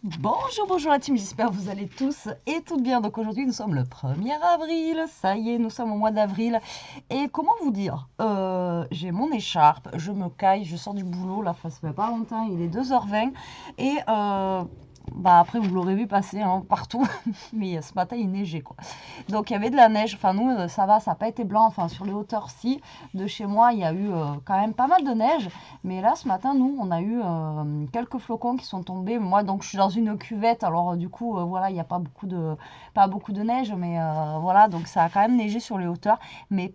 Bonjour, bonjour la team, j'espère que vous allez tous et toutes bien. Donc aujourd'hui nous sommes le 1er avril, ça y est, nous sommes au mois d'avril. Et comment vous dire, j'ai mon écharpe, je me caille, je sors du boulot, là, ça fait pas longtemps, il est 2h20. Et bah après vous l'aurez vu passer hein, partout, mais ce matin il neigeait quoi. Donc il y avait de la neige, enfin nous ça va, ça n'a pas été blanc, enfin sur les hauteurs si, de chez moi il y a eu quand même pas mal de neige. Mais là, ce matin, nous, on a eu quelques flocons qui sont tombés. Moi, donc, je suis dans une cuvette. Alors, du coup, voilà, il n'y a pas beaucoup de neige. Mais voilà, donc ça a quand même neigé sur les hauteurs. Mais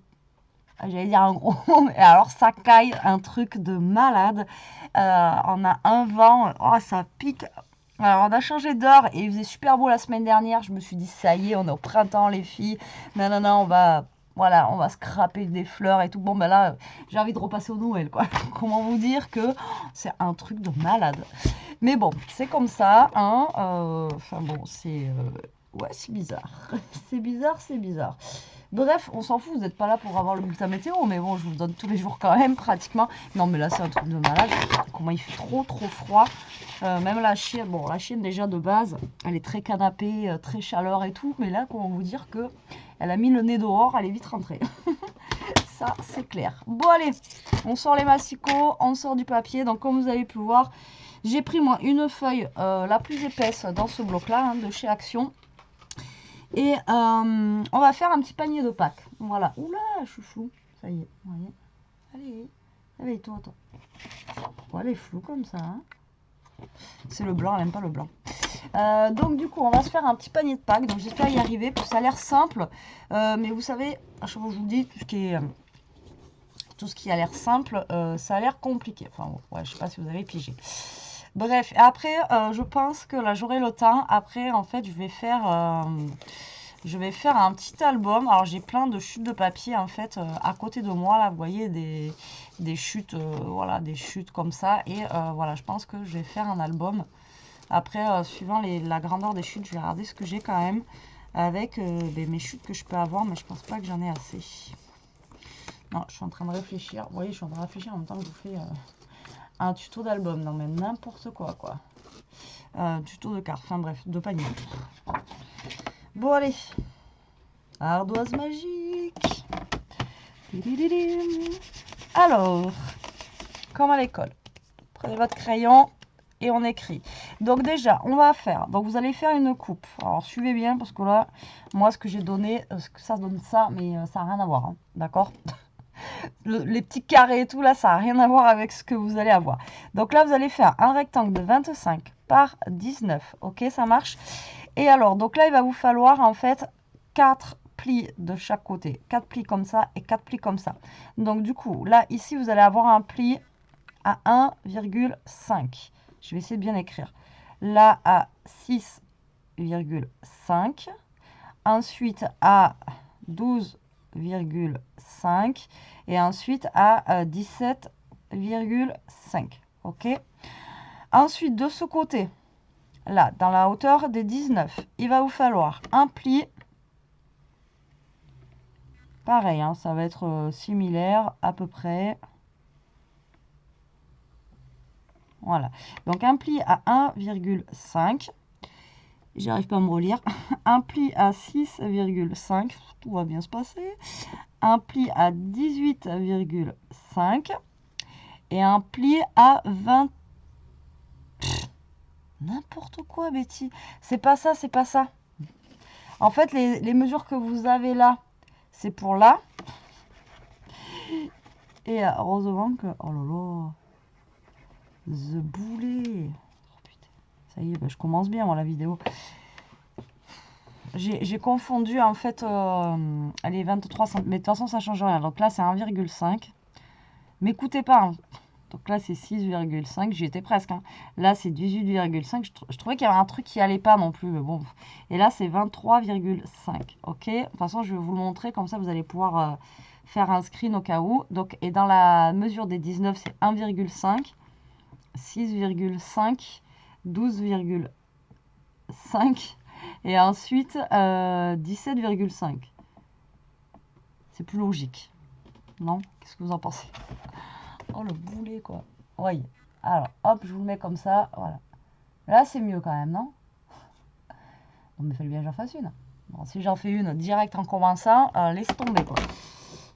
j'allais dire un gros mot. Mais alors, ça caille, un truc de malade. On a un vent. Oh, ça pique. Alors, on a changé d'heure et il faisait super beau la semaine dernière. Je me suis dit, ça y est, on est au printemps, les filles. Non, non, non, voilà, on va scraper des fleurs et tout. Bon, ben là, j'ai envie de repasser au Noël, quoi. Comment vous dire que c'est un truc de malade. Mais bon, c'est comme ça, hein. Enfin bon, ouais, c'est bizarre. C'est bizarre, c'est bizarre. Bref, on s'en fout, vous n'êtes pas là pour avoir le bulletin météo, mais bon, je vous le donne tous les jours quand même, pratiquement. Non, mais là, c'est un truc de malade. Comment il fait trop, trop froid. Même la chienne, bon, la chienne déjà de base, elle est très canapé, très chaleur et tout, mais là, comment vous dire que elle a mis le nez dehors, elle est vite rentrée. Ça, c'est clair. Bon, allez, on sort les massicots, on sort du papier. Donc, comme vous avez pu voir, j'ai pris moi une feuille la plus épaisse dans ce bloc-là, hein, de chez Action. Et on va faire un petit panier de Pâques. Voilà. Oula, chouchou. Ça y est, vous voyez. Allez, réveille-toi, toi. Voilà, elle est floue comme ça. Hein. C'est le blanc, elle n'aime pas le blanc. Donc du coup, on va se faire un petit panier de Pâques. Donc j'espère y arriver. Ça a l'air simple. Mais vous savez, à chaque fois que je vous dis, tout ce qui a l'air simple, ça a l'air compliqué. Enfin, ouais, je sais pas si vous avez pigé. Bref, après, je pense que là, j'aurai le temps. Après, en fait, je vais faire un petit album. Alors, j'ai plein de chutes de papier, en fait, à côté de moi. Là, vous voyez, des chutes, voilà, des chutes comme ça. Et voilà, je pense que je vais faire un album. Après, suivant la grandeur des chutes, je vais regarder ce que j'ai quand même. Avec mes chutes que je peux avoir, mais je pense pas que j'en ai assez. Non, je suis en train de réfléchir. Vous voyez, je suis en train de réfléchir en même temps que je vous fais un tuto d'album. Non, mais n'importe quoi, quoi. Tuto de cartes. Enfin, bref, de panier. Bon, allez. Ardoise magique. Alors, comme à l'école. Prenez votre crayon et on écrit. Donc déjà, on va faire. Donc vous allez faire une coupe. Alors suivez bien parce que là, moi, ce que j'ai donné, ça donne ça, mais ça n'a rien à voir. Hein, d'accord? Les petits carrés et tout, là, ça n'a rien à voir avec ce que vous allez avoir. Donc là, vous allez faire un rectangle de 25 par 19. Ok, ça marche. Et alors, donc là, il va vous falloir en fait 4 plis de chaque côté. 4 plis comme ça et 4 plis comme ça. Donc du coup, là, ici, vous allez avoir un pli à 1,5. Je vais essayer de bien écrire. Là, à 6,5. Ensuite, à 12,5 et ensuite à 17,5. Ok. Ensuite, de ce côté, là, dans la hauteur des 19, il va vous falloir un pli. Pareil, hein, ça va être similaire à peu près. Voilà. Donc un pli à 1,5. J'arrive pas à me relire. Un pli à 6,5. Tout va bien se passer. Un pli à 18,5. Et un pli à 20. N'importe quoi, Betty. C'est pas ça, c'est pas ça. En fait, les mesures que vous avez là, c'est pour là. Et heureusement que... Oh là là. The boulet. Oh, putain. Ça y est, bah, je commence bien, moi, la vidéo. J'ai confondu, en fait, les 23 cm. Mais de toute façon, ça change rien. Donc là, c'est 1,5. M'écoutez pas, hein. Donc là, c'est 6,5. J'y étais presque. Hein. Là, c'est 18,5. Je trouvais qu'il y avait un truc qui allait pas non plus. Mais bon. Et là, c'est 23,5. Ok. De toute façon, je vais vous le montrer. Comme ça, vous allez pouvoir faire un screen au cas où. Donc, et dans la mesure des 19, c'est 1,5, 6,5, 12,5 et ensuite 17,5. C'est plus logique. Non? Qu'est-ce que vous en pensez? Oh, le boulet, quoi. Oui. Alors, hop, je vous le mets comme ça. Voilà. Là, c'est mieux quand même, non? Non, mais il fallait bien que j'en fasse une. Bon, si j'en fais une direct en commençant, laisse tomber, quoi.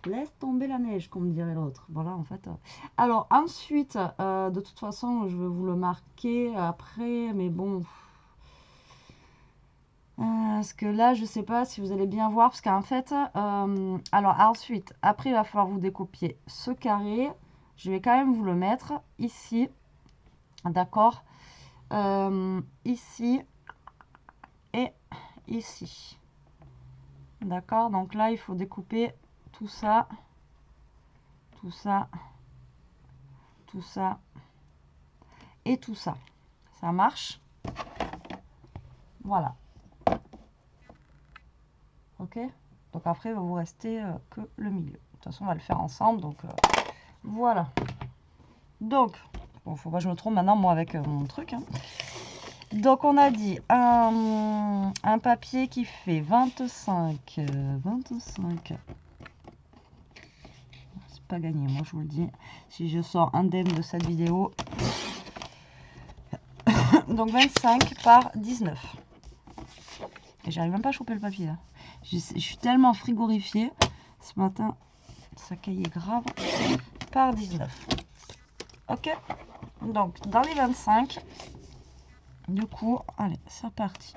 Laisse tomber la neige, comme dirait l'autre. Voilà, en fait. Alors, ensuite, de toute façon, je vais vous le marquer après, mais bon... Parce que là, je sais pas si vous allez bien voir, parce qu'en fait, alors ensuite, après, il va falloir vous découper ce carré. Je vais quand même vous le mettre ici, d'accord, ici et ici, d'accord. Donc là, il faut découper tout ça, tout ça, tout ça et tout ça. Ça marche? Voilà. Ok, donc après il va vous rester que le milieu. De toute façon on va le faire ensemble, donc voilà. Donc bon, faut pas que je me trompe maintenant moi avec mon truc, hein. Donc on a dit un papier qui fait 25 c'est pas gagné, moi je vous le dis, si je sors indemne de cette vidéo. Donc 25 par 19 et j'arrive même pas à choper le papier là. Je suis tellement frigorifiée ce matin, ça caillait grave. Par 19. Ok, donc dans les 25, du coup, allez, c'est reparti.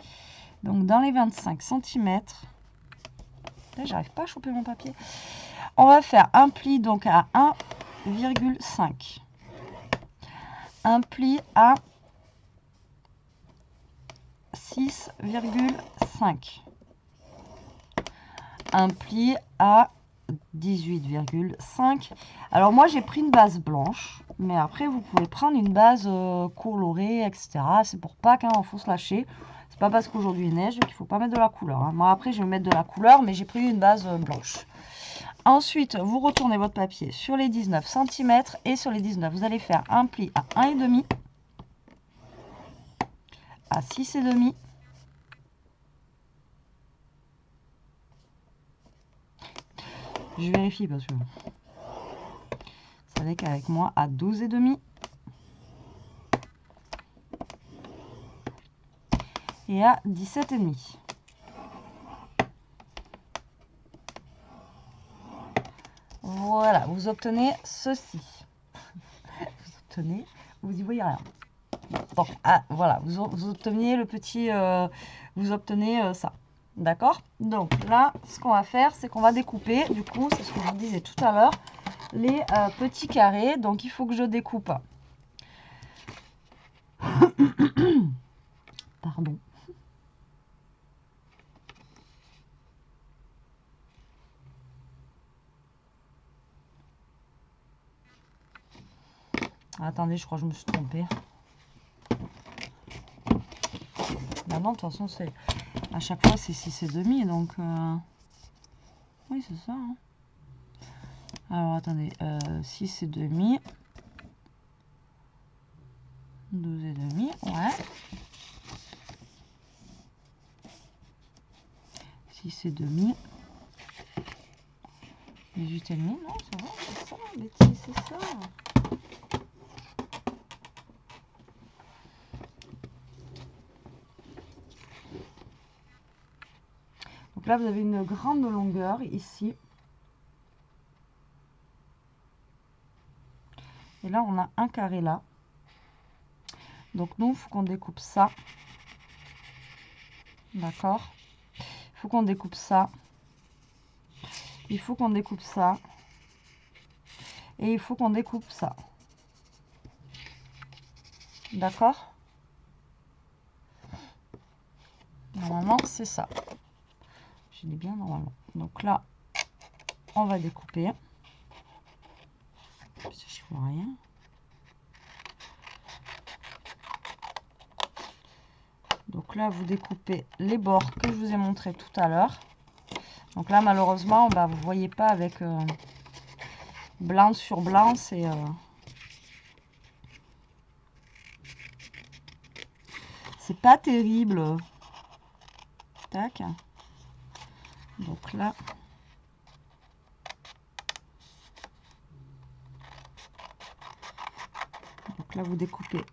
Donc dans les 25 cm, j'arrive pas à choper mon papier. On va faire un pli donc à 1,5. Un pli à 6,5. Un pli à 18,5. Alors moi j'ai pris une base blanche, mais après vous pouvez prendre une base colorée, etc. C'est pour Pâques, hein, il faut se lâcher. C'est pas parce qu'aujourd'hui il neige qu'il faut pas mettre de la couleur, hein. Moi après je vais mettre de la couleur, mais j'ai pris une base blanche. Ensuite vous retournez votre papier sur les 19 cm et sur les 19 vous allez faire un pli à 1,5, à 6,5, je vérifie parce que vous savez qu'avec moi à 12,5 et à 17,5. Voilà, vous obtenez ceci. Vous obtenez, vous y voyez rien. Donc, ah, voilà, vous obtenez le petit, vous obtenez ça. D'accord? Donc là, ce qu'on va faire, c'est qu'on va découper, du coup, c'est ce que je vous disais tout à l'heure, les petits carrés. Donc il faut que je découpe. Pardon. Attendez, je crois que je me suis trompée. Bah non, de toute façon, c'est à chaque fois, c'est 6,5, donc... Oui, c'est ça, hein. Alors, attendez, 6,5... 12,5, ouais. 6,5... 18,5, non, ça va, c'est ça, Betty, c'est ça. Donc là, vous avez une grande longueur ici. Et là, on a un carré là. Donc nous, il faut qu'on découpe ça. D'accord? Il faut qu'on découpe ça. Il faut qu'on découpe ça. Et il faut qu'on découpe ça. D'accord? Normalement, c'est ça. Je dis bien normalement. Donc là, on va découper. Je vois rien. Donc là, vous découpez les bords que je vous ai montré tout à l'heure. Donc là, malheureusement, bah, vous ne voyez pas avec blanc sur blanc. C'est pas terrible. Tac. Donc là... Donc là, vous découpez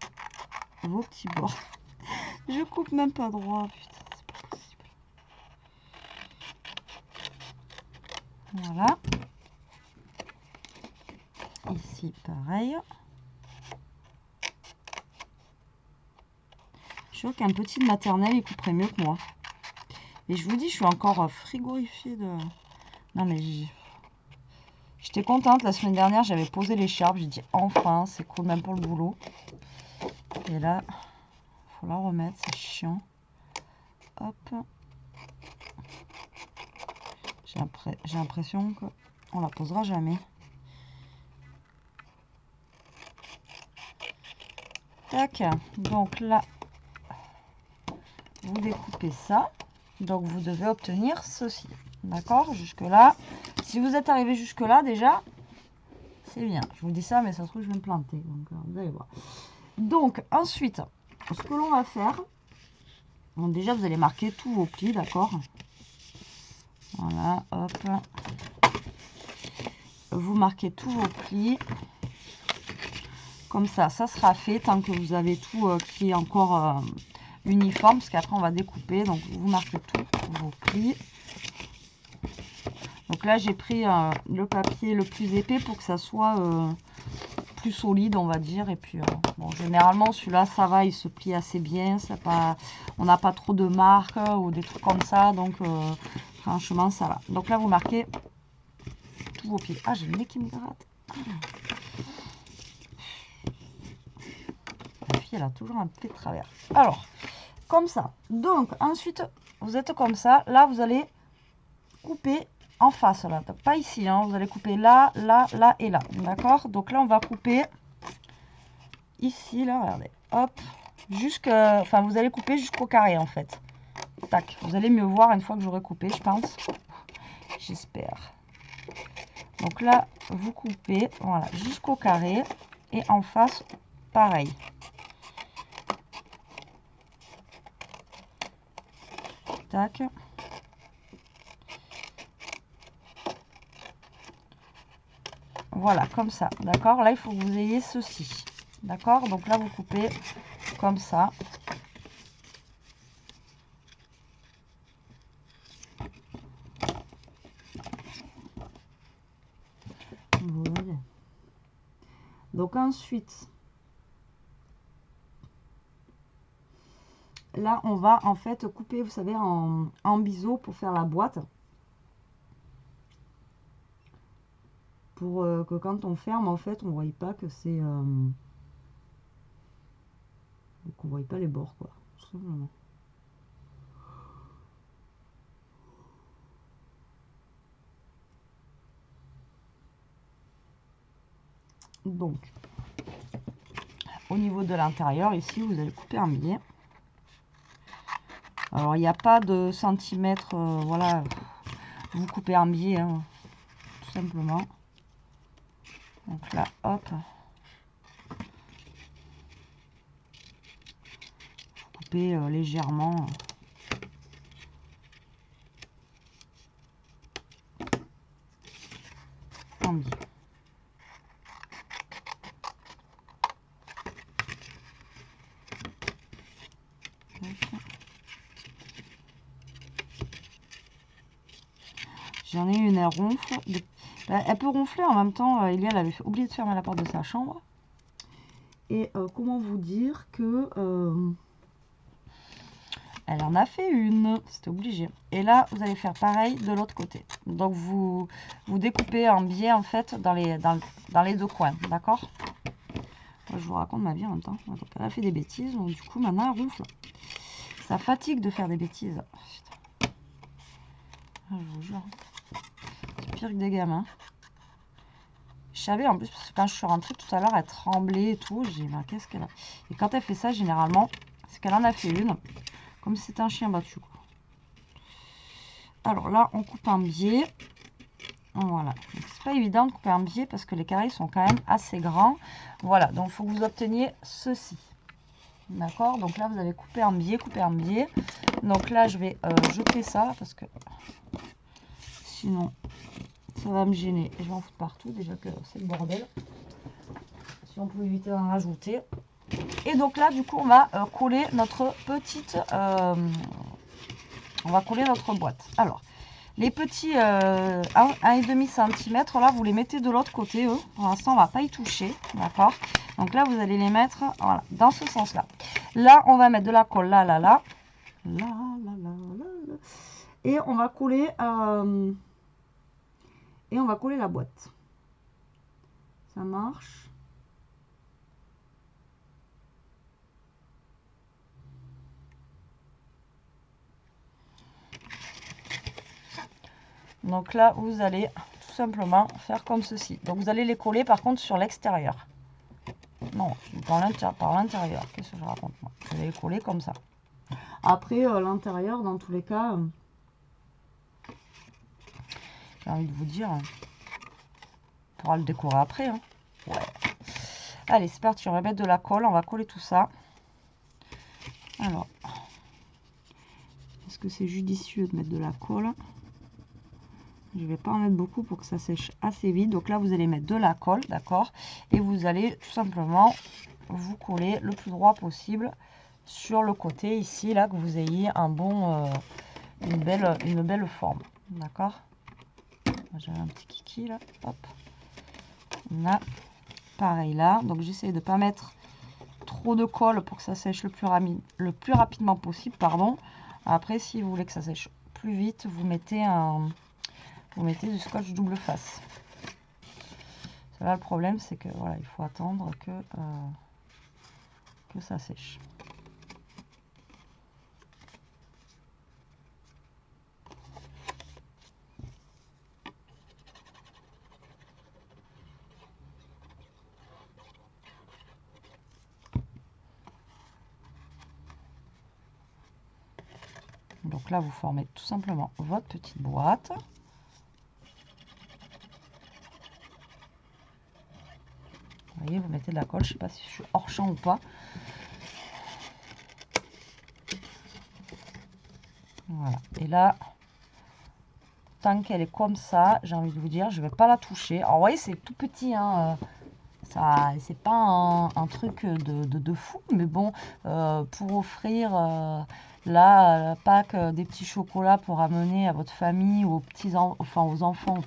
vos petits bords. Je coupe même pas droit, putain, c'est pas possible. Voilà. Ici, pareil. Je suis sûre qu'un petit de maternelle, il couperait mieux que moi. Et je vous dis, je suis encore frigorifiée de... Non, mais j'étais contente. La semaine dernière, j'avais posé l'écharpe. J'ai dit, enfin, c'est cool, même pour le boulot. Et là, faut la remettre, c'est chiant. Hop. J'ai l'impression qu'on la posera jamais. Tac. Donc là, vous découpez ça. Donc vous devez obtenir ceci. D'accord? Jusque là. Si vous êtes arrivé jusque là déjà, c'est bien. Je vous dis ça, mais ça se trouve, je vais me planter. Donc vous allez voir. Donc ensuite, ce que l'on va faire, donc déjà vous allez marquer tous vos plis, d'accord? Voilà, hop. Vous marquez tous vos plis. Comme ça sera fait tant que vous avez tout qui est encore uniforme, parce qu'après on va découper. Donc vous marquez tous vos plis. Donc là j'ai pris le papier le plus épais pour que ça soit plus solide, on va dire. Et puis bon, généralement celui-là ça va, il se plie assez bien, on n'a pas trop de marques ou des trucs comme ça, donc franchement ça va. Donc là vous marquez tous vos pieds. Ah, j'ai le nez qui me gratte. La fille elle a toujours un pied de travers. Alors comme ça, donc ensuite vous êtes comme ça, là vous allez couper en face là, donc pas ici, hein. Vous allez couper là, là, là et là, d'accord? Donc là on va couper ici, là, regardez, hop, enfin vous allez couper jusqu'au carré en fait. Tac, vous allez mieux voir une fois que j'aurai coupé, je pense, j'espère. Donc là vous coupez, voilà, jusqu'au carré, et en face pareil. Tac. Voilà, comme ça, d'accord? Là, il faut que vous ayez ceci, d'accord? Donc là, vous coupez comme ça. Voilà. Donc ensuite, là, on va en fait couper, vous savez, en biseau pour faire la boîte. Pour que quand on ferme, en fait, on ne voit pas que c'est... qu'on ne voit pas les bords, quoi, tout simplement. Donc, au niveau de l'intérieur, ici, vous allez couper un biais. Alors, il n'y a pas de centimètres, voilà, vous coupez un biais, hein, tout simplement. Donc là, hop. Couper légèrement. En biais. J'en ai une, elle ronfle. Elle peut ronfler en même temps. Elia, elle avait oublié de fermer la porte de sa chambre. Et comment vous dire que... elle en a fait une. C'était obligé. Et là, vous allez faire pareil de l'autre côté. Donc, vous découpez en biais, en fait, dans les deux coins. D'accord? Je vous raconte ma vie en même temps. Donc, elle a fait des bêtises. Donc, du coup, maintenant, elle ronfle. Ça fatigue de faire des bêtises. Putain. Je vous jure. C'est pire que des gamins. Je savais en plus, parce que quand je suis rentrée tout à l'heure, elle tremblait et tout. J'ai dit, mais qu'est-ce qu'elle a? Et quand elle fait ça, généralement, c'est qu'elle en a fait une. Comme si c'était un chien battu, quoi. Alors là, on coupe un biais. Voilà. C'est pas évident de couper un biais parce que les carrés sont quand même assez grands. Voilà. Donc, il faut que vous obteniez ceci. D'accord? Donc là, vous avez coupé un biais, Donc là, je vais jeter ça parce que sinon, ça va me gêner. Et je vais en foutre partout. Déjà que c'est le bordel. Si on peut éviter d'en rajouter. Et donc là, du coup, on va coller notre petite... on va coller notre boîte. Alors, les petits 1,5 cm, là, vous les mettez de l'autre côté, eux. Pour l'instant, on va pas y toucher, d'accord? Donc là, vous allez les mettre, voilà, dans ce sens-là. Là, on va mettre de la colle, là, là, là. Là, là, là, là, là. Et on va coller... et on va coller la boîte. Ça marche. Donc là, vous allez tout simplement faire comme ceci. Donc vous allez les coller par contre sur l'extérieur. Non, par l'intérieur. Qu'est-ce que je raconte moi? Vous allez les coller comme ça. Après, l'intérieur, dans tous les cas, j'ai envie de vous dire, on pourra le décorer après. Hein. Ouais. Allez, c'est parti, on va mettre de la colle. On va coller tout ça. Alors, est-ce que c'est judicieux de mettre de la colle? Je ne vais pas en mettre beaucoup pour que ça sèche assez vite. Donc là, vous allez mettre de la colle, d'accord? Et vous allez tout simplement vous coller le plus droit possible sur le côté ici, là, que vous ayez un bon, une belle forme, d'accord? J'avais un petit kiki là, hop. Là, pareil là. Donc j'essaie de ne pas mettre trop de colle pour que ça sèche le plus rapidement possible, pardon. Après, si vous voulez que ça sèche plus vite, vous mettez du scotch double face. Là, le problème, c'est que voilà, il faut attendre que ça sèche. Donc là, vous formez tout simplement votre petite boîte. Vous voyez, vous mettez de la colle. Je ne sais pas si je suis hors champ ou pas. Voilà. Et là, tant qu'elle est comme ça, j'ai envie de vous dire, je ne vais pas la toucher. Alors, vous voyez, c'est tout petit, hein. Ça, c'est pas un truc de fou, mais bon, pour offrir là, à la Pâques, des petits chocolats pour amener à votre famille ou aux aux enfants,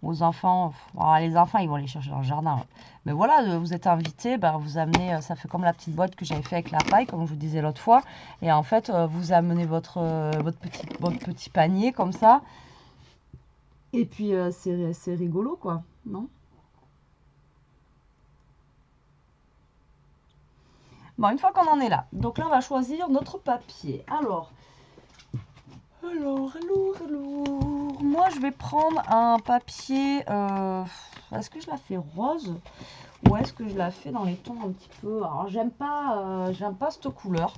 aux enfants, alors, les enfants ils vont les chercher dans le jardin. Mais voilà, vous êtes invité, ben, vous amenez, ça fait comme la petite boîte que j'avais fait avec la paille, comme je vous disais l'autre fois. Et en fait, vous amenez votre petit panier comme ça. Et puis c'est rigolo quoi, non? Bon, une fois qu'on en est là, donc là on va choisir notre papier. Alors, moi je vais prendre un papier, est-ce que je la fais rose ou est-ce que je la fais dans les tons un petit peu, alors j'aime pas cette couleur,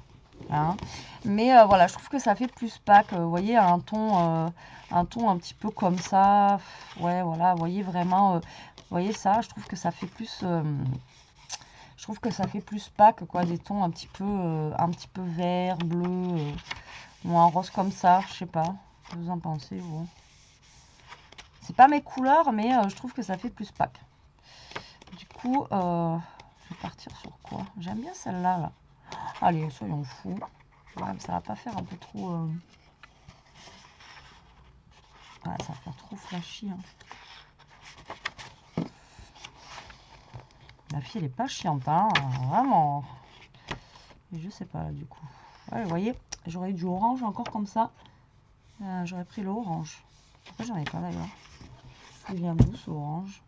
hein, mais voilà, je trouve que ça fait plus Pâques, vous voyez, un ton un petit peu comme ça, ouais, voilà, vous voyez vraiment, vous voyez ça, je trouve que ça fait plus... je trouve que ça fait plus Pâques, quoi, des tons un petit peu vert, bleu, ou un rose comme ça, je sais pas. Ce que vous en pensez, vous? C'est pas mes couleurs, mais je trouve que ça fait plus Pâques. Du coup, je vais partir sur quoi? J'aime bien celle-là, là. Allez, soyons fous. Ouais, ça va pas faire un peu trop... Ouais, ça va faire trop flashy, hein. La fille, elle est pas chiante, hein, vraiment. Et je sais pas, là, du coup. Ouais, vous voyez, j'aurais du orange encore comme ça. J'aurais pris le orange. Pourquoi j'en ai pas d'ailleurs? Il vient d'où ce orange?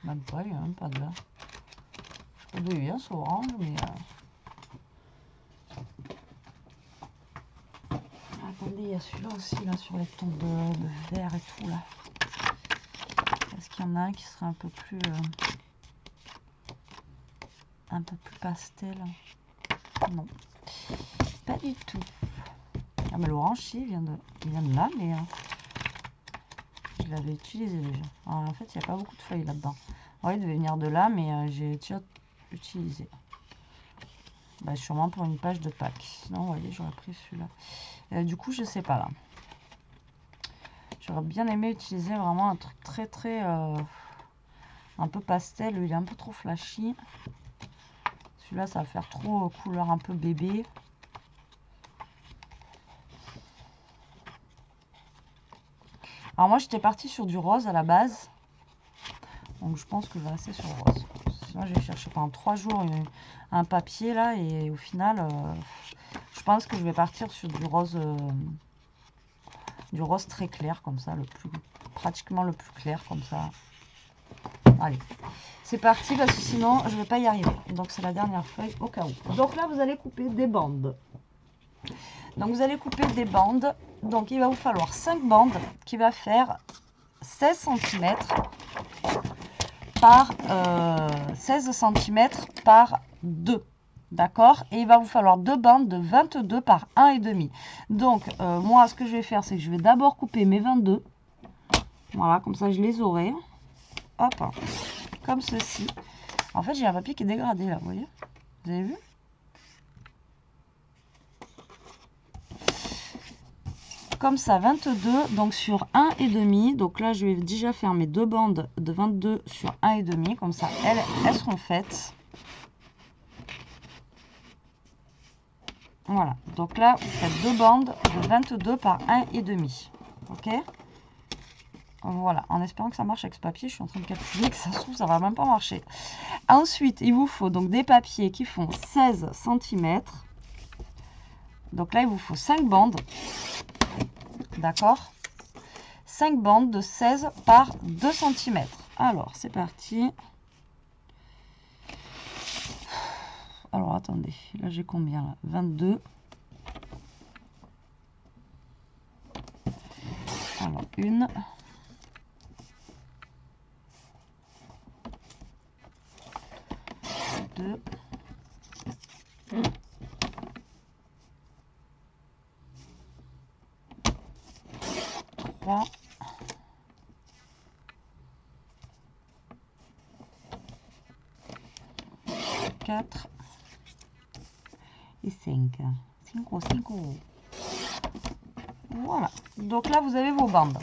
Même pas, il n'y a même pas de là. Je trouve d'où il vient ce orange, mais... Attendez, il y a celui-là aussi, là, sur les tons de vert et tout, là. Est-ce qu'il y en a un qui serait un peu plus pastel? Non, pas du tout. Ah, mais l'orange, si, il vient de là, mais je l'avais utilisé déjà. Alors, en fait, il n'y a pas beaucoup de feuilles là-dedans. Ouais, il devait venir de là, mais j'ai déjà utilisé. Bah, sûrement pour une page de Pâques. Sinon, vous voyez, j'aurais pris celui-là. Du coup, je sais pas là. J'aurais bien aimé utiliser vraiment un truc très très un peu pastel. Il est un peu trop flashy. Celui-là, ça va faire trop couleur un peu bébé. Alors moi, j'étais partie sur du rose à la base. Donc je pense que je vais rester sur le rose. Sinon, j'ai cherché pendant 3 jours un papier là. Et au final, je pense que je vais partir sur du rose très clair comme ça. Pratiquement le plus clair comme ça. Allez, c'est parti parce que sinon, je ne vais pas y arriver. Donc c'est la dernière feuille au cas où. Donc là, vous allez couper des bandes. Donc vous allez couper des bandes. Donc il va vous falloir 5 bandes qui va faire 16 cm par 16 cm par 2. D'accord? Et il va vous falloir 2 bandes de 22 par 1,5. Donc moi, ce que je vais faire, c'est que je vais d'abord couper mes 22. Voilà, comme ça je les aurai. Hop, comme ceci. En fait, j'ai un papier qui est dégradé là, vous voyez? Vous avez vu? Comme ça, 22, donc sur 1,5. Donc là, je vais déjà faire mes 2 bandes de 22 sur 1,5. Comme ça, elles seront faites. Voilà. Donc là, vous faites 2 bandes de 22 par 1,5. Ok? Voilà. En espérant que ça marche avec ce papier, je suis en train de calculer que ça se trouve, ça va même pas marcher. Ensuite, il vous faut donc des papiers qui font 16 cm. Donc là, il vous faut 5 bandes. D'accord? 5 bandes de 16 par 2 cm. Alors, c'est parti. Alors, attendez. Là, j'ai combien là? 22. Alors, 1. 2. 3. 4 et 5. 5. Voilà. Donc là, vous avez vos bandes.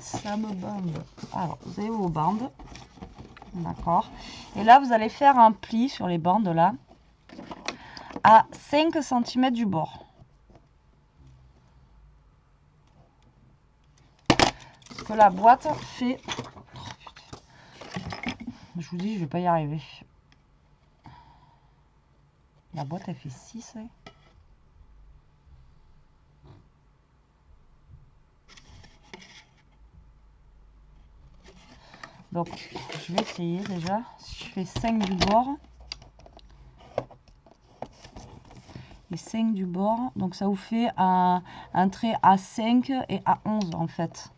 Ça me bande. Alors, vous avez vos bandes. D'accord. Et là, vous allez faire un pli sur les bandes là à 5 cm du bord. Parce que la boîte fait... Je vous dis, je vais pas y arriver. La boîte, elle fait 6. Ouais. Donc, je vais essayer déjà. Si je fais 5 du bord. Et 5 du bord. Donc, ça vous fait un trait à 5 et à 11 en fait.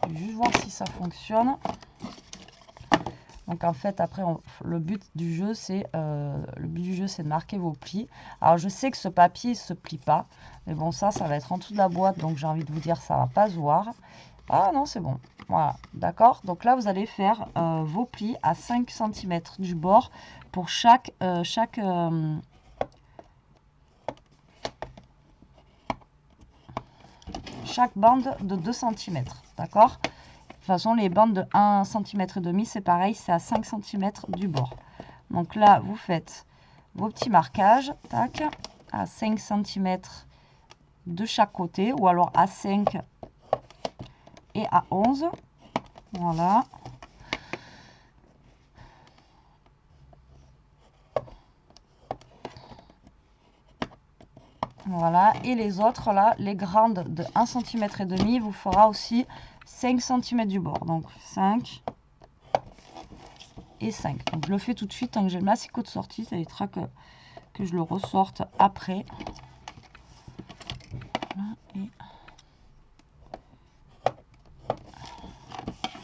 Je vais juste voir si ça fonctionne. Donc en fait après le but du jeu c'est de marquer vos plis. Alors je sais que ce papier il se plie pas, mais bon ça va être en dessous de la boîte, donc j'ai envie de vous dire ça va pas se voir. Ah non c'est bon, voilà, d'accord. Donc là vous allez faire vos plis à 5 cm du bord pour chaque bande de 2 cm, d'accord. De toute façon, les bandes de 1,5 cm, c'est pareil, c'est à 5 cm du bord. Donc là, vous faites vos petits marquages, tac, à 5 cm de chaque côté, ou alors à 5 et à 11. Voilà. Voilà, et les autres, là, les grandes de 1,5 cm, vous fera aussi 5 cm du bord. Donc 5 et 5. Donc je le fais tout de suite tant que j'ai le massicot de sortie. Ça évitera que je le ressorte après.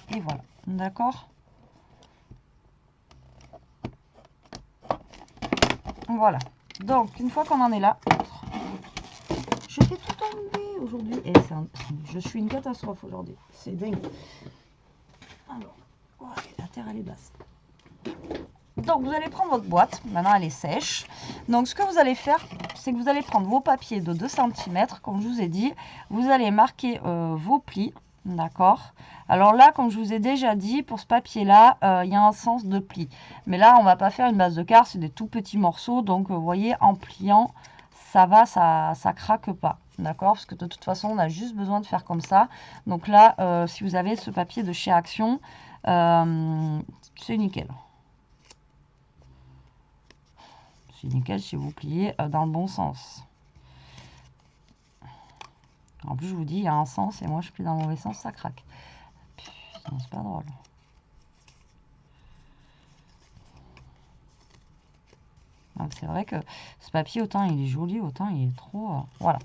Et voilà. D'accord? Voilà. Donc une fois qu'on en est là, je fais tout tomber aujourd'hui. Et je suis une catastrophe aujourd'hui. C'est dingue. Alors, voilà, la terre elle est basse. Donc vous allez prendre votre boîte, maintenant elle est sèche. Donc ce que vous allez faire, c'est que vous allez prendre vos papiers de 2 cm, comme je vous ai dit. Vous allez marquer vos plis, d'accord. Alors là, comme je vous ai déjà dit, pour ce papier-là, il y a un sens de pli. Mais là, on va pas faire une base de quart, c'est des tout petits morceaux. Donc vous voyez, en pliant, ça va, ça craque pas. D'accord, parce que de toute façon, on a juste besoin de faire comme ça. Donc là, si vous avez ce papier de chez Action, c'est nickel. C'est nickel si vous pliez dans le bon sens. En plus, je vous dis, il y a un sens et moi, je plie dans le mauvais sens, ça craque. Putain, c'est pas drôle. C'est vrai que ce papier, autant il est joli, autant il est trop... voilà.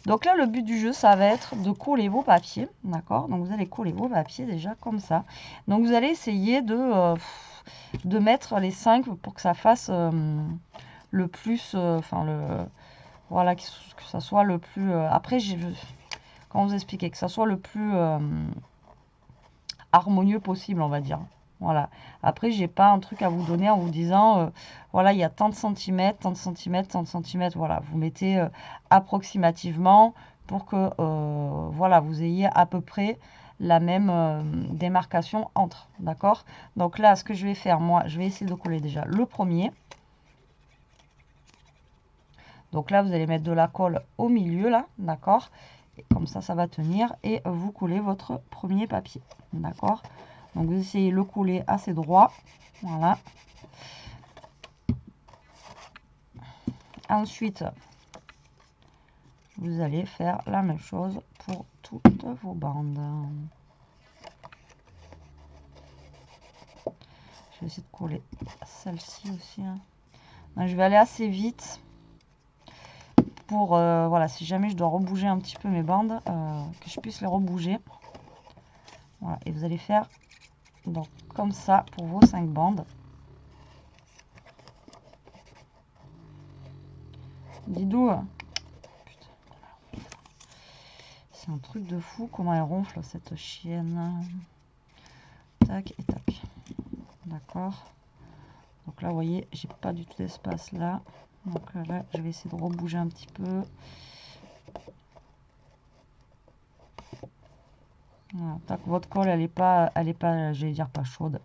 Donc là, le but du jeu, ça va être de coller vos papiers. D'accord. Donc vous allez coller vos papiers déjà comme ça. Donc vous allez essayer de mettre les 5 pour que ça fasse le plus... voilà, que ça soit le plus... après, comment vous expliquer? Que ça soit le plus harmonieux possible, on va dire. Voilà. Après, j'ai pas un truc à vous donner en vous disant, voilà, il y a tant de centimètres, tant de centimètres, tant de centimètres. Voilà, vous mettez approximativement pour que, voilà, vous ayez à peu près la même démarcation entre. D'accord? Donc là, ce que je vais faire, moi, je vais essayer de coller déjà le premier. Donc là, vous allez mettre de la colle au milieu, là, d'accord? Comme ça va tenir et vous collez votre premier papier, d'accord? Donc, vous essayez de le coller assez droit, voilà. Ensuite, vous allez faire la même chose pour toutes vos bandes. Je vais essayer de coller celle-ci aussi. Donc, je vais aller assez vite pour, voilà, si jamais je dois rebouger un petit peu mes bandes, que je puisse les rebouger. Voilà, et vous allez faire donc comme ça pour vos 5 bandes. Didou, c'est un truc de fou comment elle ronfle cette chienne. Tac et tac. D'accord. Donc là, vous voyez, j'ai pas du tout d'espace là. Donc là, je vais essayer de rebouger un petit peu. Voilà, tant que votre colle, elle est pas, j'allais dire pas chaude.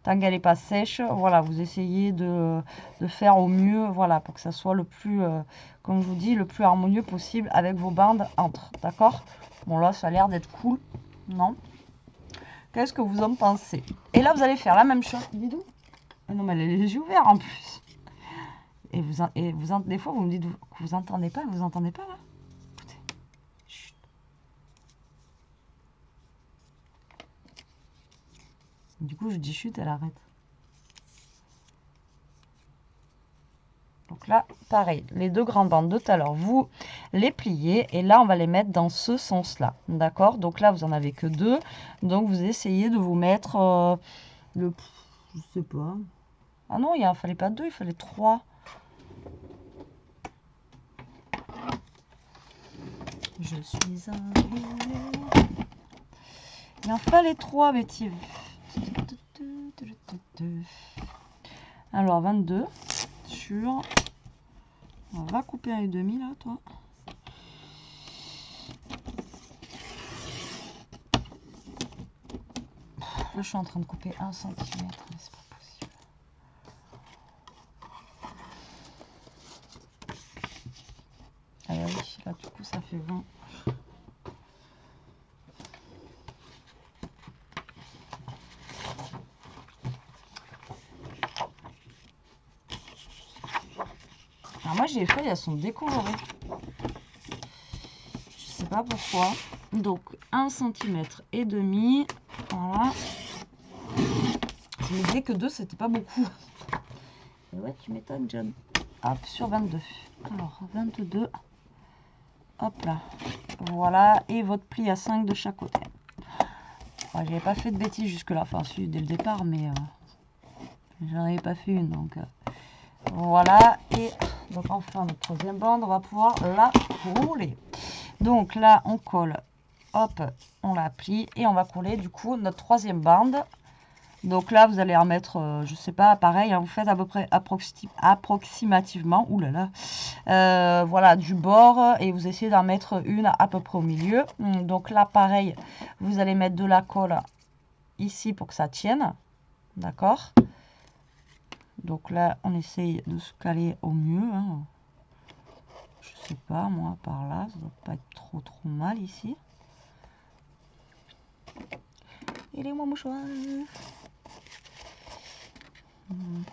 Tant qu'elle n'est pas sèche, voilà, vous essayez de faire au mieux, voilà, pour que ça soit le plus, comme je vous dis, le plus harmonieux possible avec vos bandes entre, d'accord? Bon là, ça a l'air d'être cool, non? Qu'est-ce que vous en pensez? Et là, vous allez faire la même chose. Didou? Non, mais elle a les yeux ouverts en plus. Et des fois, vous me dites que vous entendez pas là? Écoutez. Chut. Du coup, je dis chut, elle arrête. Donc là, pareil, les 2 grandes bandes de tout à l'heure, vous les pliez et là, on va les mettre dans ce sens-là. D'accord? Donc là, vous en avez que 2. Donc, vous essayez de vous mettre je sais pas. Ah non, il fallait pas 2, il fallait 3. Je suis arrivée. Il en fallait 3, Betty. Alors, 22 sur... On va couper un et demi là, toi. Là, je suis en train de couper 1 cm, mais c'est pas possible. Ah oui, là, du coup, ça fait 20. Alors moi, j'ai les feuilles, elles sont décolorées. Je sais pas pourquoi. Donc, 1 cm et demi. Voilà. Je me disais que 2, c'était pas beaucoup. Et ouais, tu m'étonnes, John. Hop, sur 22. Alors, 22. Hop là. Voilà. Et votre pli à 5 de chaque côté. Ouais, j'avais pas fait de bêtises jusque-là. Enfin, si, dès le départ, mais j'en avais pas fait une. Donc, voilà. Et donc, enfin, notre troisième bande, on va pouvoir la rouler. Donc là, on colle. Hop, on la plie. Et on va coller, du coup, notre troisième bande. Donc là, vous allez en mettre, je sais pas, pareil, hein, vous faites à peu près approximativement, oulala, voilà, du bord, et vous essayez d'en mettre une à peu près au milieu. Donc là, pareil, vous allez mettre de la colle ici pour que ça tienne, d'accord? Donc là, on essaye de se caler au mieux, hein. Je sais pas, moi, par là, ça doit pas être trop mal ici. Il est où mon mouchoir?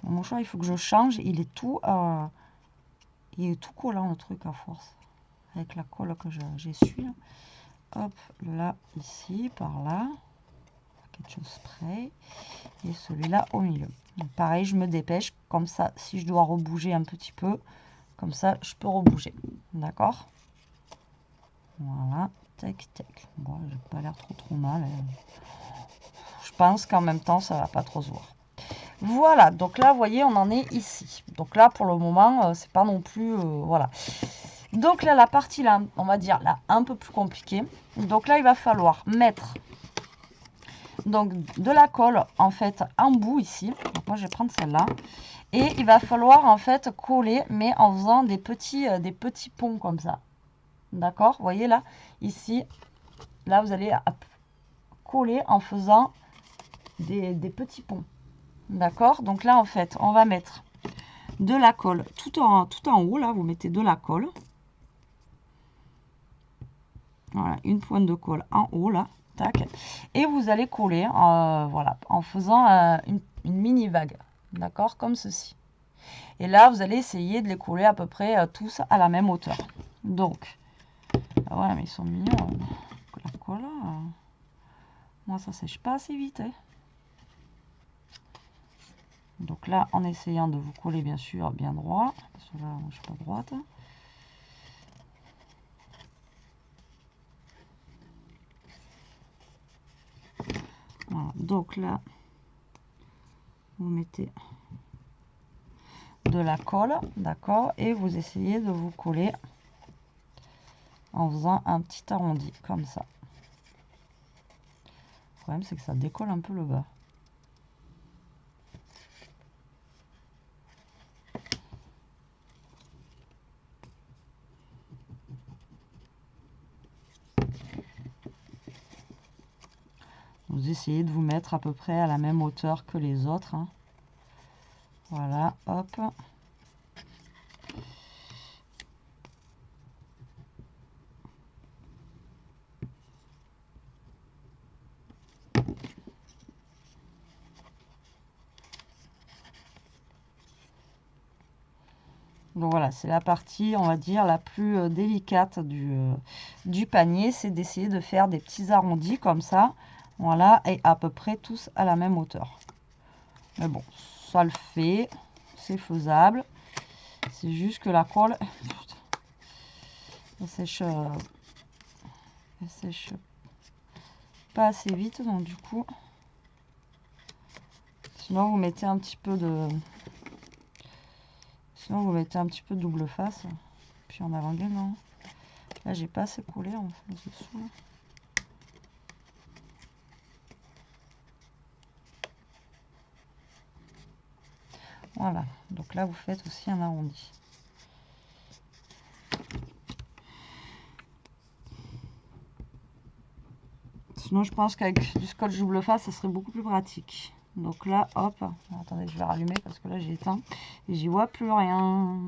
Mon mouchoir, il faut que je change. Il est tout collant, le truc, à force. Avec la colle que j'ai su. Hop, là, ici, par là. Quelque chose spray. Et celui-là au milieu. Donc, pareil, je me dépêche. Comme ça, si je dois rebouger un petit peu, comme ça, je peux rebouger. D'accord? Voilà. Tac, tac. Bon, j'ai pas l'air trop mal. Je pense qu'en même temps, ça va pas trop se voir. Voilà, donc là, vous voyez, on en est ici. Donc là, pour le moment, c'est pas non plus... voilà. Donc là, la partie, là, on va dire, là, un peu plus compliquée. Donc là, il va falloir mettre donc de la colle, en fait, en bout ici. Donc moi, je vais prendre celle-là. Et il va falloir, en fait, coller, mais en faisant des petits ponts comme ça. D'accord? Vous voyez, là, ici, là, vous allez coller en faisant des petits ponts. D'accord? Donc là, en fait, on va mettre de la colle tout en haut. Là, vous mettez de la colle. Voilà, une pointe de colle en haut, là. Tac. Et vous allez coller, voilà, en faisant une mini vague. D'accord? Comme ceci. Et là, vous allez essayer de les coller à peu près tous à la même hauteur. Donc, ah ouais, mais ils sont mignons. La colle, moi, ça sèche pas assez vite. Hein. Donc là, en essayant de vous coller, bien sûr, bien droit. Parce que là, moi, je suis pas droite. Voilà. Donc là, vous mettez de la colle, d'accord, et vous essayez de vous coller en faisant un petit arrondi, comme ça. Le problème, c'est que ça décolle un peu le bas. Vous essayez de vous mettre à peu près à la même hauteur que les autres. Hein. Voilà, hop. Donc voilà, c'est la partie, on va dire, la plus délicate du panier. C'est d'essayer de faire des petits arrondis comme ça. Voilà, et à peu près tous à la même hauteur. Mais bon, ça le fait. C'est faisable. C'est juste que la colle, elle sèche pas assez vite. Donc du coup, sinon vous mettez un petit peu de... Sinon, vous mettez un petit peu de double face. Puis en avant-gain, non. Là, j'ai pas assez collé en face dessous. Là. Voilà. Donc là, vous faites aussi un arrondi. Sinon, je pense qu'avec du scotch double face, ça serait beaucoup plus pratique. Donc là, hop. Attendez, je vais rallumer parce que là, j'ai éteint. Et j'y vois plus rien.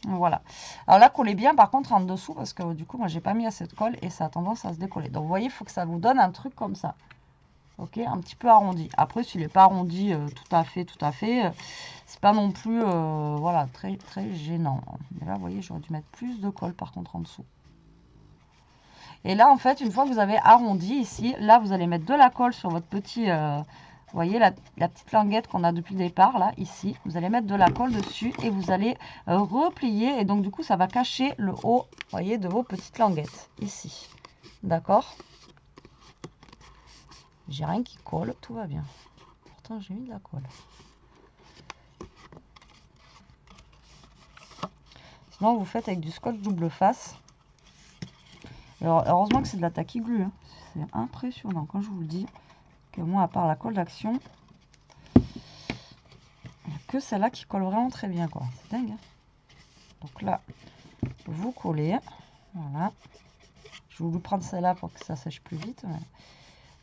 Voilà. Alors là, collez bien par contre en dessous parce que du coup, moi, j'ai pas mis assez de colle et ça a tendance à se décoller. Donc, vous voyez, il faut que ça vous donne un truc comme ça. Ok, un petit peu arrondi. Après, s'il n'est pas arrondi tout à fait, c'est pas non plus, voilà, très gênant. Mais là, vous voyez, j'aurais dû mettre plus de colle par contre en dessous. Et là, en fait, une fois que vous avez arrondi ici, là, vous allez mettre de la colle sur votre petit, vous voyez, la petite languette qu'on a depuis le départ, là, ici. Vous allez mettre de la colle dessus et vous allez replier. Et donc, du coup, ça va cacher le haut, vous voyez, de vos petites languettes, ici. D'accord ? J'ai rien qui colle, tout va bien. Pourtant, j'ai mis de la colle. Sinon, vous faites avec du scotch double face. Alors, heureusement que c'est de la tacky glue. Hein. C'est impressionnant quand je vous le dis. Que moi, à part la colle d'action, que celle-là qui colle vraiment très bien, quoi. C'est dingue, hein. Donc là, vous collez. Voilà. Je vais vous prendre celle-là pour que ça sèche plus vite. Mais...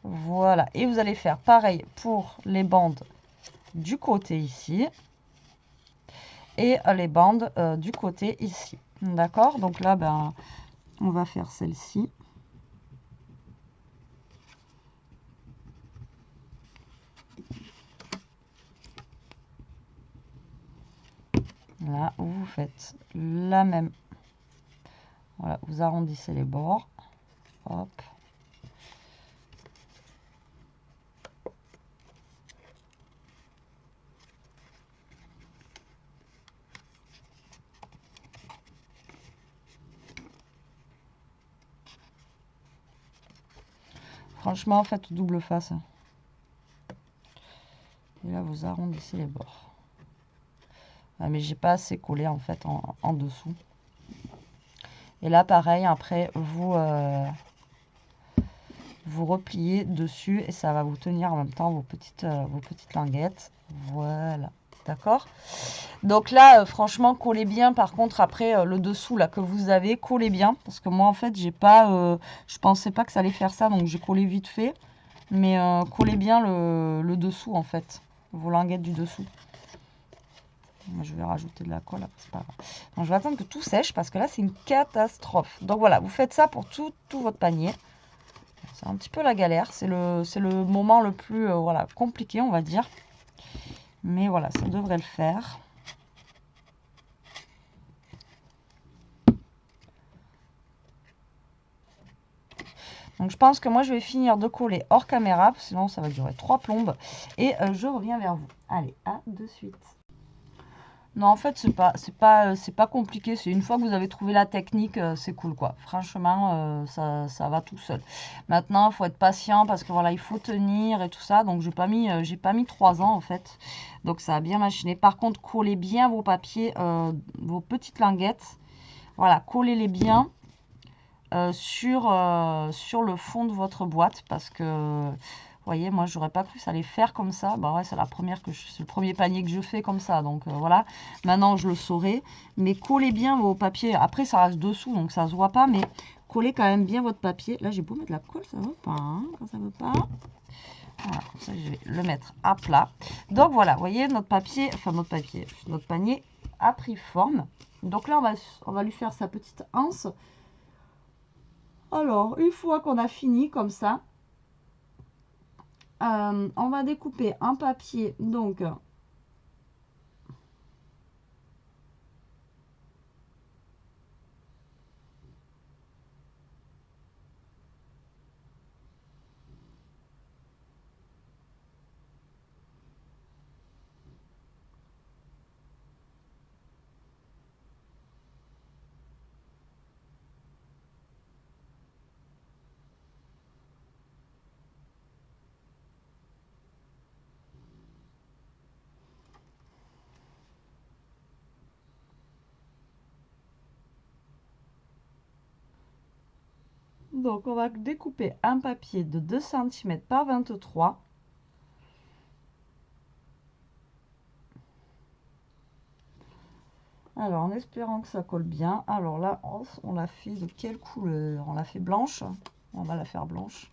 Voilà. Et vous allez faire pareil pour les bandes du côté ici. Et les bandes du côté ici. D'accord? Donc là, ben, on va faire celle-ci. Là, vous faites la même. Voilà, vous arrondissez les bords. Hop. Franchement, faites double face. Et là, vous arrondissez les bords. Ah, mais j'ai pas assez collé en fait en dessous. Et là, pareil, après, vous repliez dessus et ça va vous tenir en même temps vos petites linguettes. Voilà, d'accord? Donc là, franchement, collez bien. Par contre, après, le dessous là que vous avez, collez bien. Parce que moi, en fait, j'ai pas, je pensais pas que ça allait faire ça, donc j'ai collé vite fait. Mais collez bien le dessous, en fait. Vos linguettes du dessous. Je vais rajouter de la colle, c'est pas grave. Donc, je vais attendre que tout sèche parce que là, c'est une catastrophe. Donc voilà, vous faites ça pour tout votre panier. C'est un petit peu la galère. C'est le moment le plus voilà, compliqué, on va dire. Mais voilà, ça devrait le faire. Donc je pense que moi, je vais finir de coller hors caméra. Sinon, ça va durer 3 plombes. Et je reviens vers vous. Allez, à de suite. Non, en fait, c'est pas compliqué. C'est une fois que vous avez trouvé la technique, c'est cool, quoi. Franchement, ça va tout seul. Maintenant, il faut être patient parce que voilà, il faut tenir et tout ça. Donc, j'ai pas mis 3 ans, en fait. Donc, ça a bien machiné. Par contre, collez bien vos papiers, vos petites linguettes. Voilà, collez-les bien sur le fond de votre boîte parce que... Vous voyez, moi, j'aurais pas cru que ça allait faire comme ça. Bah ouais, c'est le premier panier que je fais comme ça. Donc voilà, maintenant je le saurai. Mais collez bien vos papiers. Après, ça reste dessous, donc ça se voit pas. Mais collez quand même bien votre papier. Là, j'ai beau mettre la colle, ça veut pas. Hein, quand ça veut pas. Voilà, comme ça, je vais le mettre à plat. Donc voilà, vous voyez, notre panier a pris forme. Donc là, on va lui faire sa petite anse. Alors, une fois qu'on a fini comme ça, on va découper un papier, donc on va découper un papier de 2 cm par 23. Alors, en espérant que ça colle bien. Alors là, on l'a fait de quelle couleur? On l'a fait blanche. On va la faire blanche.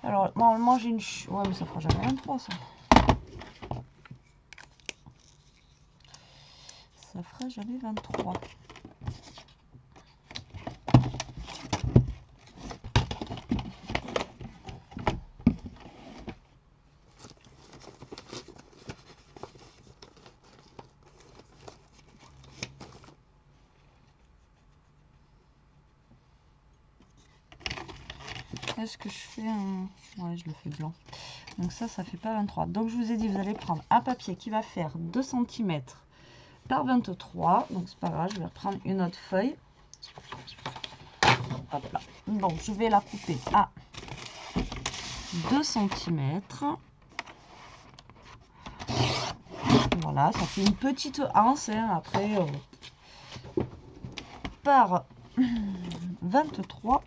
Alors, normalement, j'ai une... Ouais, mais ça fera jamais 23, ça. Ça fera jamais 23. Est-ce que je fais un... Ouais, je le fais blanc. Donc ça fait pas 23. Donc je vous ai dit, vous allez prendre un papier qui va faire 2 cm par 23. Donc c'est pas grave, je vais reprendre une autre feuille. Hop là. Donc je vais la couper à 2 cm. Voilà, ça fait une petite anse. Hein, après, par 23.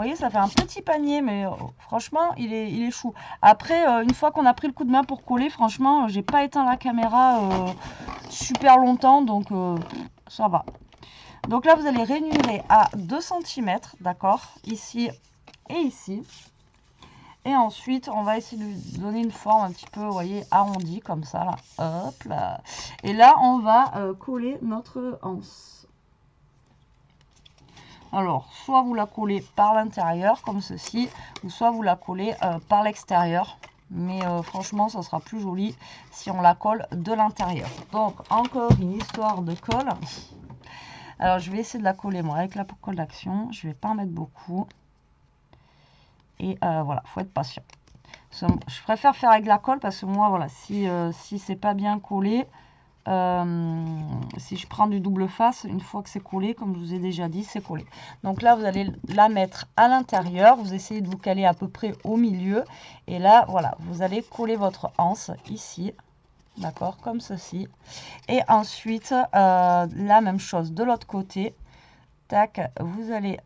voyez, ça fait un petit panier, mais franchement, il est chou. Après, une fois qu'on a pris le coup de main pour coller, franchement, j'ai pas éteint la caméra super longtemps, donc ça va. Donc là, vous allez rainurer à 2 cm, d'accord, ici et ici. Et ensuite, on va essayer de lui donner une forme un petit peu, vous voyez, arrondie, comme ça, là. Hop là. Et là, on va coller notre anse. Alors, soit vous la collez par l'intérieur, comme ceci, ou soit vous la collez par l'extérieur. Mais franchement, ça sera plus joli si on la colle de l'intérieur. Donc, encore une histoire de colle. Alors, je vais essayer de la coller, moi, avec la colle d'action. Je ne vais pas en mettre beaucoup. Et voilà, il faut être patient. Je préfère faire avec la colle parce que moi, voilà, si c'est pas bien collé, si je prends du double face, une fois que c'est collé, comme je vous ai déjà dit, c'est collé. Donc là, vous allez la mettre à l'intérieur. Vous essayez de vous caler à peu près au milieu. Et là, voilà, vous allez coller votre anse ici. D'accord, comme ceci. Et ensuite, la même chose de l'autre côté. Tac, vous allez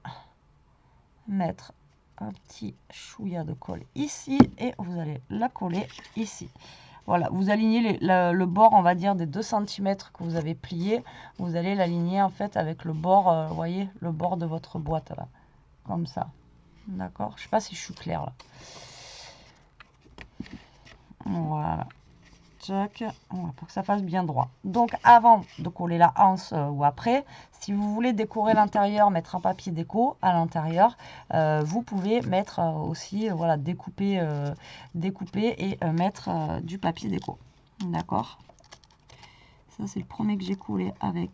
mettre un petit chouïa de colle ici et vous allez la coller ici. Voilà, vous alignez le bord, on va dire, des 2 cm que vous avez plié. Vous allez l'aligner en fait avec le bord, vous voyez, le bord de votre boîte là, comme ça. D'accord, je sais pas si je suis claire là. Voilà. Pour que ça fasse bien droit. Donc avant de coller la anse ou après, si vous voulez décorer l'intérieur, mettre un papier déco à l'intérieur, vous pouvez mettre aussi, voilà, découper et mettre du papier déco. D'accord. Ça c'est le premier que j'ai collé avec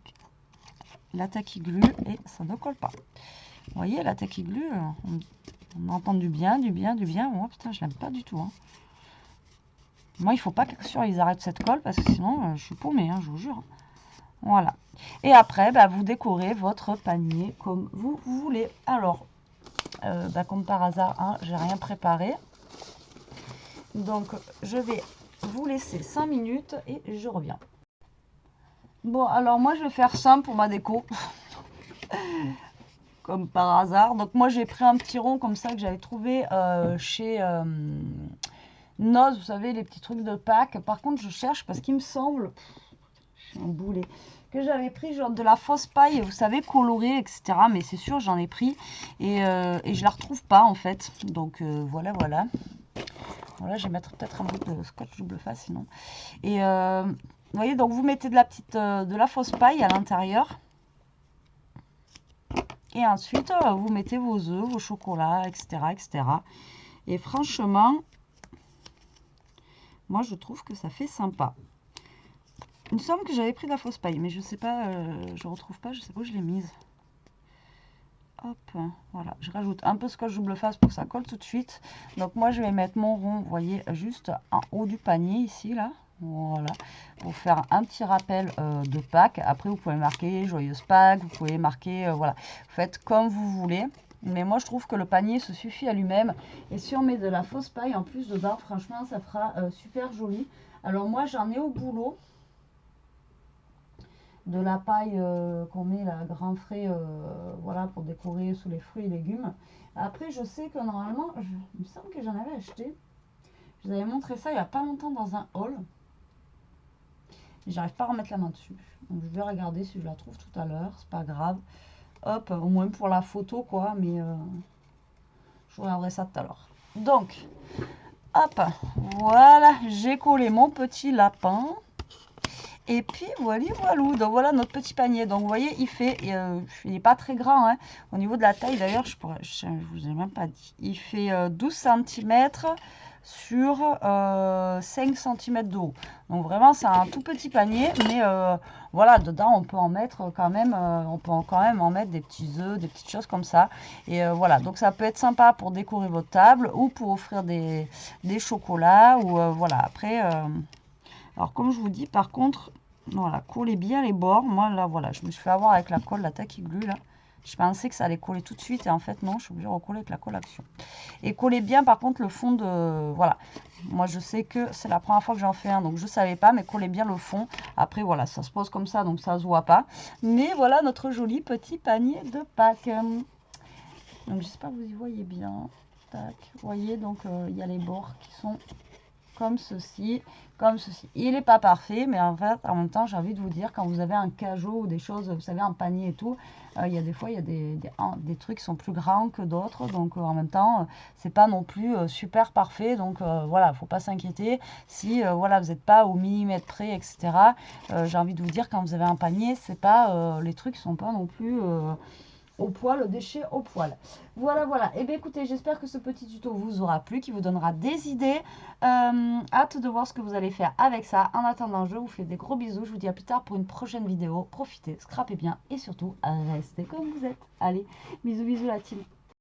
la tacky glue et ça ne colle pas. Vous voyez, la tacky glue, on entend du bien. Moi putain, je l'aime pas du tout. Hein. Moi, il faut pas que sur ils arrêtent cette colle parce que sinon, je suis paumée, hein, je vous jure. Voilà. Et après, bah, vous décorez votre panier comme vous voulez. Alors, comme par hasard, hein, j'ai rien préparé. Donc, je vais vous laisser 5 minutes et je reviens. Bon, alors moi, je vais faire simple pour ma déco. Comme par hasard. Donc, moi, j'ai pris un petit rond comme ça que j'avais trouvé chez... Noz, vous savez, les petits trucs de Pâques. Par contre, je cherche parce qu'il me semble, je suis un boulet, que j'avais pris genre de la fausse paille, vous savez, colorée, etc. Mais c'est sûr, j'en ai pris et je la retrouve pas en fait. Donc voilà. Voilà, je vais mettre peut-être un bout de scotch double face sinon. Et vous voyez, donc vous mettez de la fausse paille à l'intérieur. Et ensuite, vous mettez vos œufs, vos chocolats, etc. Et franchement... moi, je trouve que ça fait sympa. Il me semble que j'avais pris de la fausse paille, mais je sais pas, je retrouve pas, je sais pas où je l'ai mise. Hop, voilà, je rajoute un peu de scotch double face pour que ça colle tout de suite. Donc moi, je vais mettre mon rond, vous voyez, juste en haut du panier, ici, là. Voilà, pour faire un petit rappel de Pâques. Après, vous pouvez marquer Joyeuse Pâques, vous pouvez marquer, voilà, faites comme vous voulez. Mais moi, je trouve que le panier se suffit à lui-même. Et si on met de la fausse paille en plus dedans, franchement, ça fera super joli. Alors moi, j'en ai au boulot. De la paille qu'on met là, grand frais, voilà, pour décorer sous les fruits et légumes. Après, je sais que normalement, il me semble que j'en avais acheté. Je vous avais montré ça il n'y a pas longtemps dans un haul. J'arrive pas à remettre la main dessus. Donc, je vais regarder si je la trouve tout à l'heure. C'est pas grave. Hop, au moins pour la photo, quoi. Mais je regarderai ça tout à l'heure. Donc, hop, voilà, j'ai collé mon petit lapin. Et puis voilà. Donc voilà notre petit panier. Donc vous voyez, il est pas très grand. Hein. Au niveau de la taille, d'ailleurs, je vous ai même pas dit. Il fait 12 cm sur 5 cm de haut. Donc vraiment, c'est un tout petit panier. Mais voilà, dedans, on peut en mettre quand même. En mettre des petits œufs, des petites choses comme ça. Et voilà, donc ça peut être sympa pour décorer votre table ou pour offrir des chocolats. Ou voilà, après... alors, comme je vous dis, par contre, voilà, collez bien les bords. Moi, là, voilà, je me suis fait avoir avec la colle, la tacky glue, là. Je pensais que ça allait coller tout de suite. Et en fait, non, je suis obligée de recoller avec la colle action. Et collez bien, par contre, le fond de... Voilà. Moi, je sais que c'est la première fois que j'en fais un, donc je ne savais pas, mais collez bien le fond. Après, voilà, ça se pose comme ça, donc ça ne se voit pas. Mais voilà notre joli petit panier de Pâques. Donc j'espère que vous y voyez bien. Tac, vous voyez, donc il y a les bords qui sont comme ceci, comme ceci. Il n'est pas parfait, mais en fait, en même temps, j'ai envie de vous dire, quand vous avez un cajot ou des choses, vous savez, un panier et tout, il y a des fois, il y a des trucs qui sont plus grands que d'autres. Donc, en même temps, c'est pas non plus super parfait. Donc, voilà, faut pas s'inquiéter. Si, voilà, vous n'êtes pas au millimètre près, etc., j'ai envie de vous dire, quand vous avez un panier, c'est pas, les trucs sont pas non plus au poil, déchet au poil. Voilà, voilà. Et bien écoutez, j'espère que ce petit tuto vous aura plu, qui vous donnera des idées. Hâte de voir ce que vous allez faire avec ça. En attendant, je vous fais des gros bisous. Je vous dis à plus tard pour une prochaine vidéo. Profitez, scrapez bien et surtout, restez comme vous êtes. Allez, bisous, bisous la team.